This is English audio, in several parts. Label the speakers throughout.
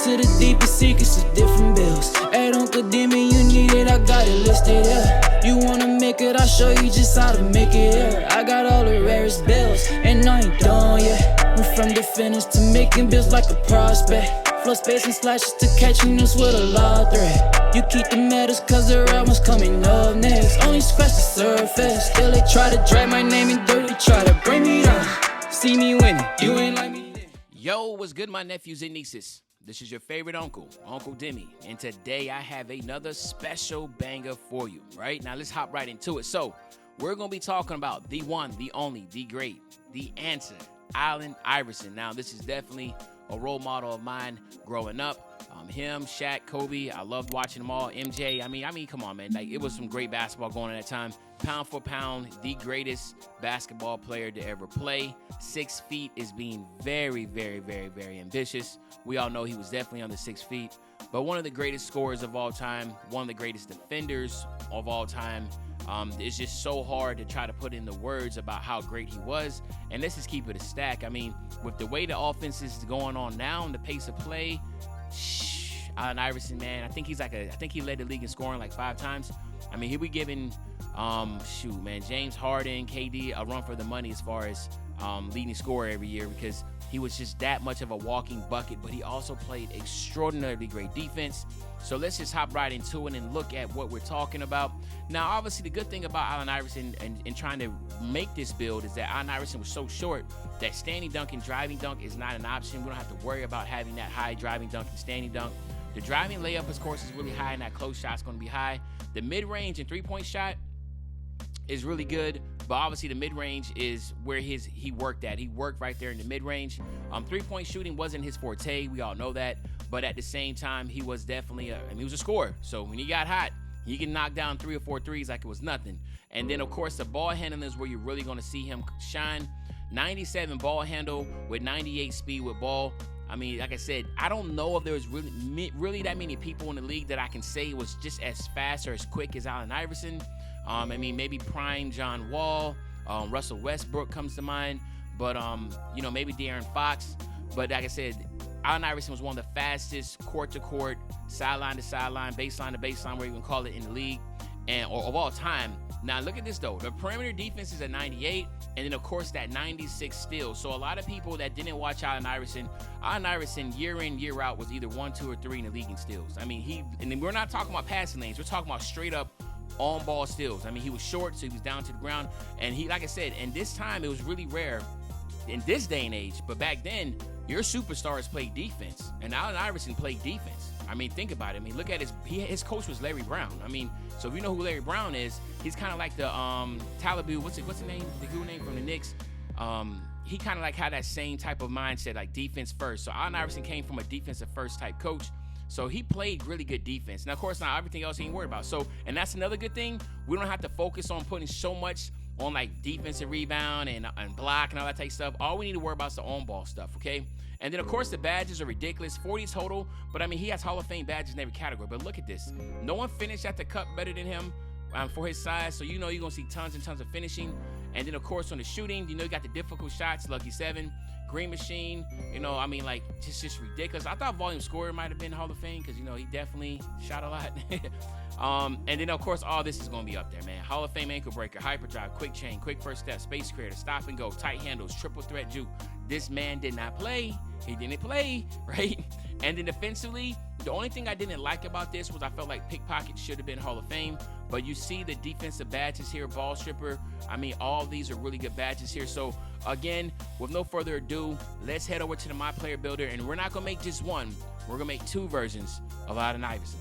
Speaker 1: to the deepest secrets of different bills. At Uncle Demi, you need it, I got it listed, yeah. You wanna make it, I'll show you just how to make it, yeah. I got all the rarest bills, and I ain't done yet. Went from the finish to making bills like a prospect. Flow space and slashes to catching us with a lot of threat. You keep the medals cause the right one's coming up next. Only scratch the surface, still they try to drag my name in dirt. They try to bring me down, see me winning, you ain't like me.
Speaker 2: Yo, what's good, my nephews and nieces? This is your favorite uncle, Uncle Demi, and today I have another special banger for you, right? Now let's hop right into it. So, we're going to be talking about the one, the only, the great, the answer, Allen Iverson. Now, this is definitely a role model of mine growing up. Him, Shaq, Kobe, I loved watching them all. MJ, I mean, come on, man. Like, it was some great basketball going on at that time. Pound for pound, the greatest basketball player to ever play. 6 feet is being very, very, very, very ambitious. We all know he was definitely under 6 feet. But one of the greatest scorers of all time, one of the greatest defenders of all time. It's just so hard to try to put in the words about how great he was. And let's just keep it a stack. I mean, with the way the offense is going on now and the pace of play, Allen Iverson, man, I think he led the league in scoring like 5 times. I mean, he'll be giving, James Harden, KD a run for the money as far as leading scorer every year because he was just that much of a walking bucket, but he also played extraordinarily great defense. So let's just hop right into it and look at what we're talking about. Now, obviously, the good thing about Allen Iverson and trying to make this build is that Allen Iverson was so short that standing dunk and driving dunk is not an option. We don't have to worry about having that high driving dunk and standing dunk. The driving layup, of course, is really high, and that close shot's going to be high. The mid-range and three-point shot is really good, but obviously the mid-range is where he worked at. He worked right there in the mid-range. Three-point shooting wasn't his forte. We all know that. But at the same time, he was definitely he was a scorer. So when he got hot, he can knock down 3 or 4 threes like it was nothing. And then, of course, the ball handling is where you're really going to see him shine. 97 ball handle with 98 speed with ball. I mean, like I said, I don't know if there's really that many people in the league that I can say was just as fast or as quick as Allen Iverson. I mean, maybe prime John Wall, Russell Westbrook comes to mind, but maybe De'Aaron Fox. But like I said, Allen Iverson was one of the fastest court-to-court, sideline-to-sideline, baseline-to-baseline, whatever you can call it, in the league, or of all time. Now, look at this, though. The perimeter defense is at 98, and then, of course, that 96 steals. So a lot of people that didn't watch Allen Iverson, year in, year out, was either 1, 2, or 3 in the league in steals. I mean, and then we're not talking about passing lanes. We're talking about straight-up on-ball steals. I mean, he was short, so he was down to the ground. And he, like I said, and this time it was really rare in this day and age. But back then, your superstars played defense, and Allen Iverson played defense. I mean, think about it. I mean, look at his coach was Larry Brown. I mean, so if you know who Larry Brown is, he's kind of like the Talibu. What's the name? The good name from the Knicks. He kind of like had that same type of mindset, like defense first. So Allen Iverson came from a defensive first type coach. So he played really good defense. Now, of course, not everything else he ain't worried about. So, and that's another good thing. We don't have to focus on putting so much on like defensive rebound and block and all that type of stuff. All we need to worry about is the on-ball stuff, okay? And then, of course, the badges are ridiculous. 40 total, but I mean, he has Hall of Fame badges in every category. But look at this. No one finished at the cup better than him for his size. So, you're going to see tons and tons of finishing. And then, of course, on the shooting, you got the difficult shots, Lucky 7. Green Machine, just ridiculous. I thought Volume Scorer might have been Hall of Fame because, he definitely shot a lot. And then, of course, all this is going to be up there, man. Hall of Fame ankle breaker, hyperdrive, quick chain, quick first step, space creator, stop and go, tight handles, triple threat juke. This man did not play. He didn't play, right? And then defensively, the only thing I didn't like about this was I felt like pickpocket should have been Hall of Fame. But you see the defensive badges here, ball stripper. I mean, all these are really good badges here. So, again, with no further ado, let's head over to the My Player Builder. And we're not going to make just one. We're going to make 2 versions of Allen Iverson.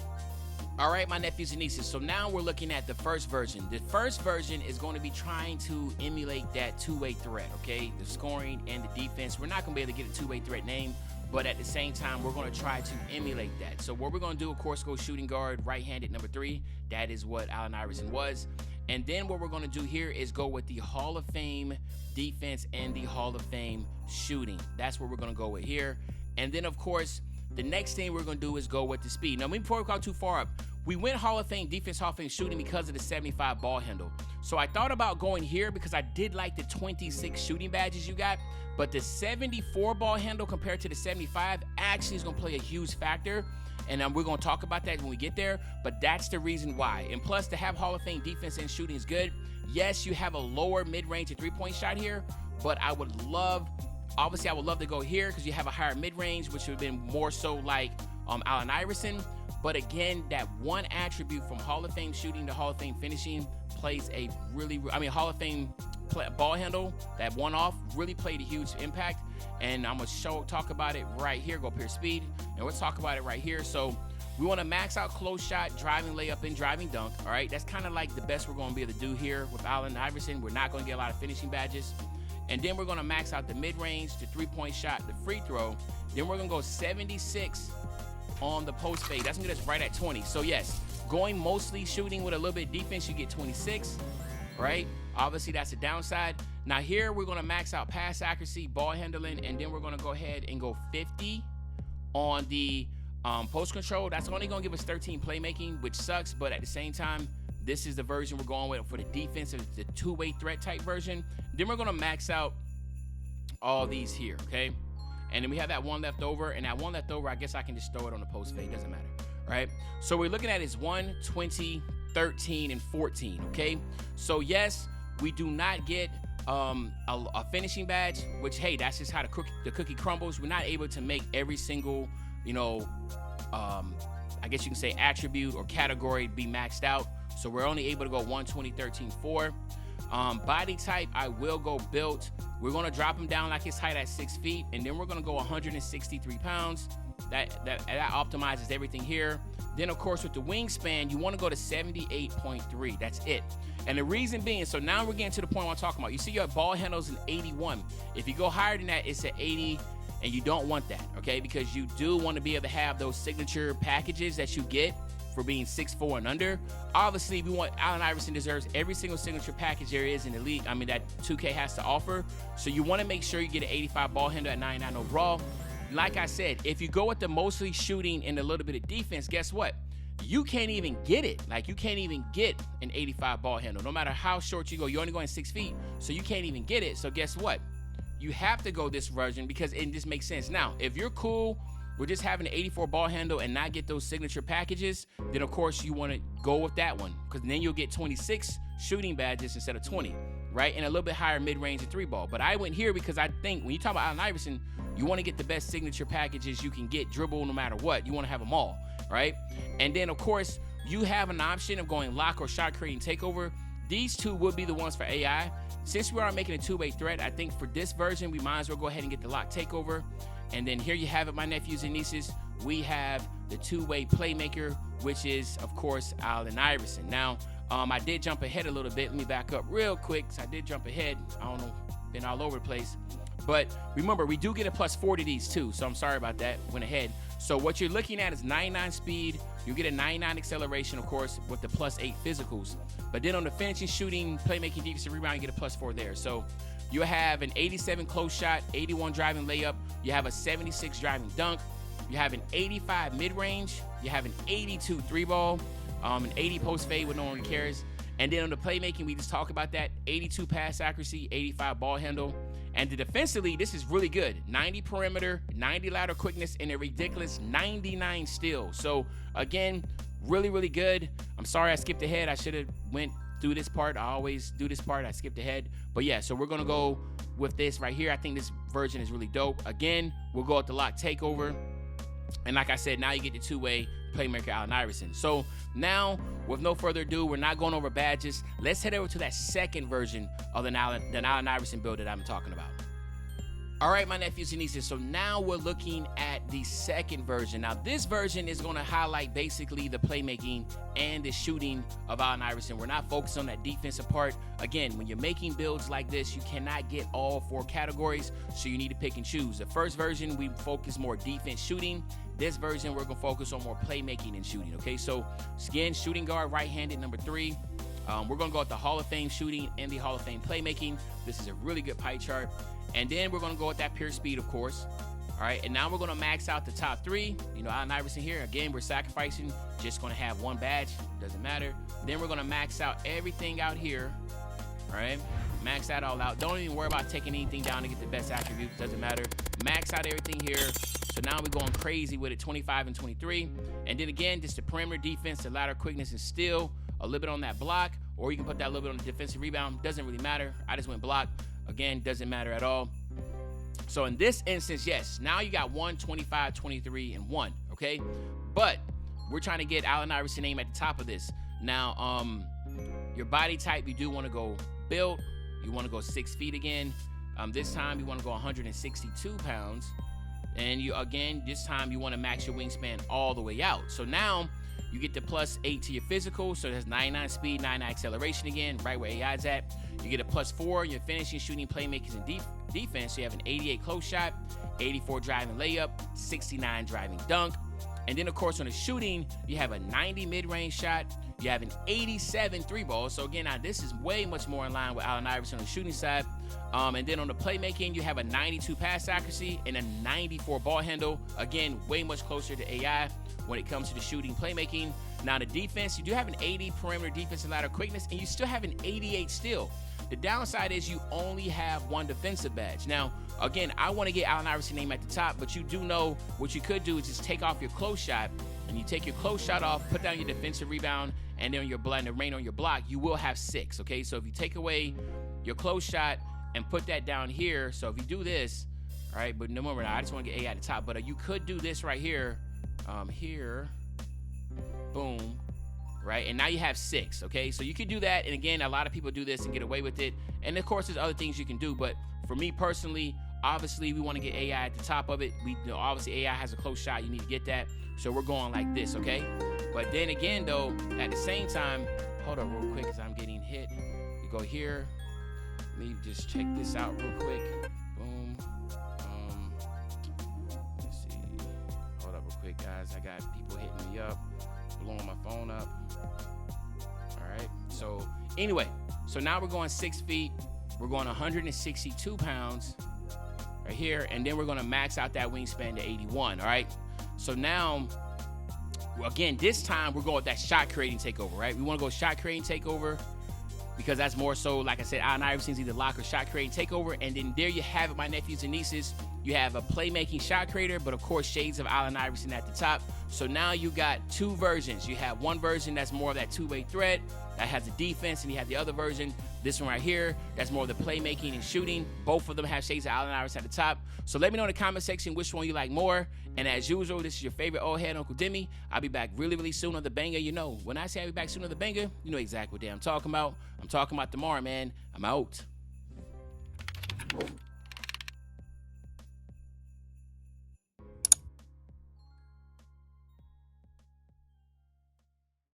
Speaker 2: All right, my nephews and nieces. So now we're looking at the first version. The first version is going to be trying to emulate that two-way threat, okay? The scoring and the defense. We're not going to be able to get a two-way threat name, but at the same time, we're going to try to emulate that. So what we're going to do, of course, go shooting guard, right-handed number 3. That is what Allen Iverson was. And then what we're going to do here is go with the Hall of Fame defense and the Hall of Fame shooting. That's what we're going to go with here. And then, of course, the next thing we're going to do is go with the speed. Now, before we go too far up, we went Hall of Fame defense, Hall of Fame shooting because of the 75 ball handle. So I thought about going here because I did like the 26 shooting badges you got, but the 74 ball handle compared to the 75 actually is going to play a huge factor. And we're going to talk about that when we get there, but that's the reason why. And plus, to have Hall of Fame defense and shooting is good. Yes, you have a lower mid-range and three-point shot here, but obviously I would love to go here because you have a higher mid-range, which would have been more so like Allen Iverson. But again, that one attribute from Hall of Fame shooting to Hall of Fame finishing plays a Hall of Fame ball handle, that one off really played a huge impact. And I'm gonna talk about it right here. Go up here, speed, and we'll talk about it right here. So we want to max out close shot, driving layup, and driving dunk. All right, that's kind of like the best we're going to be able to do here with Allen Iverson. We're not going to get a lot of finishing badges. And then we're going to max out the mid-range, the three-point shot, the free throw. Then we're going to go 76 on the post fade. That's going to get us right at 20. So yes, going mostly shooting with a little bit of defense, you get 26, right? Obviously, that's the downside. Now here, we're going to max out pass accuracy, ball handling, and then we're going to go ahead and go 50 on the post control. That's only going to give us 13 playmaking, which sucks, but at the same time, this is the version we're going with for the defense. It's the two-way threat type version. Then we're going to max out all these here, okay? And then we have that one left over, and that one left over, I guess I can just throw it on the post fade. Doesn't matter, right? So we're looking at is 1, 20, 13, and 14, okay? So yes, we do not get a finishing badge, which, hey, that's just how the cookie crumbles. We're not able to make every single, I guess you can say attribute or category be maxed out. So we're only able to go 1, 20, 13, 4. Body type, I will go built. We're going to drop him down like his height at 6 feet, and then we're going to go 163 pounds. That optimizes everything here. Then, of course, with the wingspan, you want to go to 78.3. That's it. And the reason being, so now we're getting to the point I'm talking about. You see your ball handles in 81. If you go higher than that, it's at 80, and you don't want that, okay? Because you do want to be able to have those signature packages that you get for being 6'4" and under. Obviously, we want Allen Iverson deserves every single signature package there is in the league. I mean, that 2K has to offer. So you want to make sure you get an 85 ball handle at 99 overall. Like I said, if you go with the mostly shooting and a little bit of defense, guess what? You can't even get it. Like, you can't even get an 85 ball handle. No matter how short you go, you're only going 6 feet, so you can't even get it. So guess what? You have to go this version because it just makes sense. Now, if you're cool with just having an 84 ball handle and not get those signature packages, then of course you want to go with that one, because then you'll get 26 shooting badges instead of 20, right? And a little bit higher mid-range and 3-ball. But I went here because I think when you talk about Allen Iverson, you want to get the best signature packages you can get, dribble no matter what. You want to have them all, right? And then, of course, you have an option of going lock or shot creating takeover. These two would be the ones for AI. Since we are making a two-way threat, I think for this version, we might as well go ahead and get the lock takeover. And then here you have it, my nephews and nieces. We have the two-way playmaker, which is, of course, Allen Iverson. Now, I did jump ahead a little bit. Let me back up real quick. So I did jump ahead. I don't know, been all over the place. But remember, we do get a +4 to these too, so I'm sorry about that. Went ahead. So what you're looking at is 99 speed. You get a 99 acceleration, of course, with the +8 physicals. But then on the finishing, shooting, playmaking, defensive rebound, you get a +4 there. So you have an 87 close shot, 81 driving layup. You have a 76 driving dunk. You have an 85 mid-range. You have an 82 3-ball, an 80 post fade with no one cares. And then on the playmaking, we just talked about that. 82 pass accuracy, 85 ball handle. And defensively, this is really good. 90 perimeter, 90 lateral quickness, and a ridiculous 99 steal. So again, really, really good. I'm sorry I skipped ahead. I should have went through this part. I always do this part. I skipped ahead. But yeah, so we're going to go with this right here. I think this version is really dope. Again, we'll go with the lock takeover. And like I said, now you get the two-way playmaker Allen Iverson. So now, with no further ado, we're not going over badges. Let's head over to that second version of the Allen Iverson build that I'm talking about. All right, my nephews and nieces, so now we're looking at the second version. Now, this version is going to highlight basically the playmaking and the shooting of Allen Iverson. We're not focused on that defensive part. Again, when you're making builds like this, you cannot get all 4 categories, so you need to pick and choose. The first version, we focus more defense shooting. This version, we're going to focus on more playmaking and shooting, okay? So, again, shooting guard, right-handed, number 3. We're going to go with the Hall of Fame shooting and the Hall of Fame playmaking. This is a really good pie chart. And then we're going to go with that pure speed, of course. All right, and now we're gonna max out the top 3. You know, Allen Iverson here. Again, we're sacrificing, just gonna have 1 badge, doesn't matter. Then we're gonna max out everything out here, all right? Max that all out. Don't even worry about taking anything down to get the best attributes, doesn't matter. Max out everything here. So now we're going crazy with it, 25 and 23. And then again, just the perimeter defense, the lateral quickness and steal, a little bit on that block, or you can put that little bit on the defensive rebound. Doesn't really matter. I just went block. Again, doesn't matter at all. So in this instance, yes, now you got 1, 25, 23, and 1, okay? But we're trying to get Allen Iverson name at the top of this. Now, your body type, you do want to go built. You want to go 6 feet again. This time, you want to go 162 pounds. And you again, this time, you want to max your wingspan all the way out. So now, you get the +8 to your physical. So that's 99 speed, 99 acceleration again, right where AI's at. You get a +4 in your finishing, shooting, playmaking, and defense. So you have an 88 close shot, 84 driving layup, 69 driving dunk. And then, of course, on the shooting, you have a 90 mid-range shot. You have an 87 3-ball. So, again, now this is way much more in line with Allen Iverson on the shooting side. And then on the playmaking, you have a 92 pass accuracy and a 94 ball handle. Again, way much closer to AI when it comes to the shooting playmaking. Now, the defense, you do have an 80 perimeter defense and lateral quickness, and you still have an 88 steal. The downside is you only have 1 defensive badge. Now, again, I want to get Allen Iverson name at the top, but you do know what you could do is just take off your close shot, and you take your close shot off, put down your defensive rebound, and then your blind the rain on your block, you will have 6, okay? So if you take away your close shot and put that down here, so if you do this, all right, but no more, I just want to get A at the top, but you could do this right here, here, boom, right? And now you have 6, okay? So you can do that, and again, a lot of people do this and get away with it, and of course, there's other things you can do, but for me personally, obviously, we want to get AI at the top of it. Obviously, AI has a close shot. You need to get that. So we're going like this, okay? But then again, though, at the same time, hold on real quick because I'm getting hit. You go here. Let me just check this out real quick. Boom. Let's see. Hold up real quick, guys. I got people hitting me up, blowing my phone up. All right. So anyway, so now we're going 6 feet. We're going 162 pounds. Right here, and then we're gonna max out that wingspan to 81, all right? So now, again, this time we're going with that shot creating takeover, right? We wanna go shot creating takeover because that's more so, like I said, Allen Iverson's either lock or shot creating takeover, and then there you have it, my nephews and nieces. You have a playmaking shot creator, but of course, shades of Allen Iverson at the top. So now you got 2 versions. You have one version that's more of that two-way threat, that has the defense, and you have the other version, this one right here, that's more of the playmaking and shooting. Both of them have shades of Allen Iverson at the top. So let me know in the comment section which one you like more. And as usual, this is your favorite old head, Uncle Demi. I'll be back really, really soon on the banger. You know, when I say I'll be back soon on the banger, you know exactly what day I'm talking about. I'm talking about tomorrow, man. I'm out.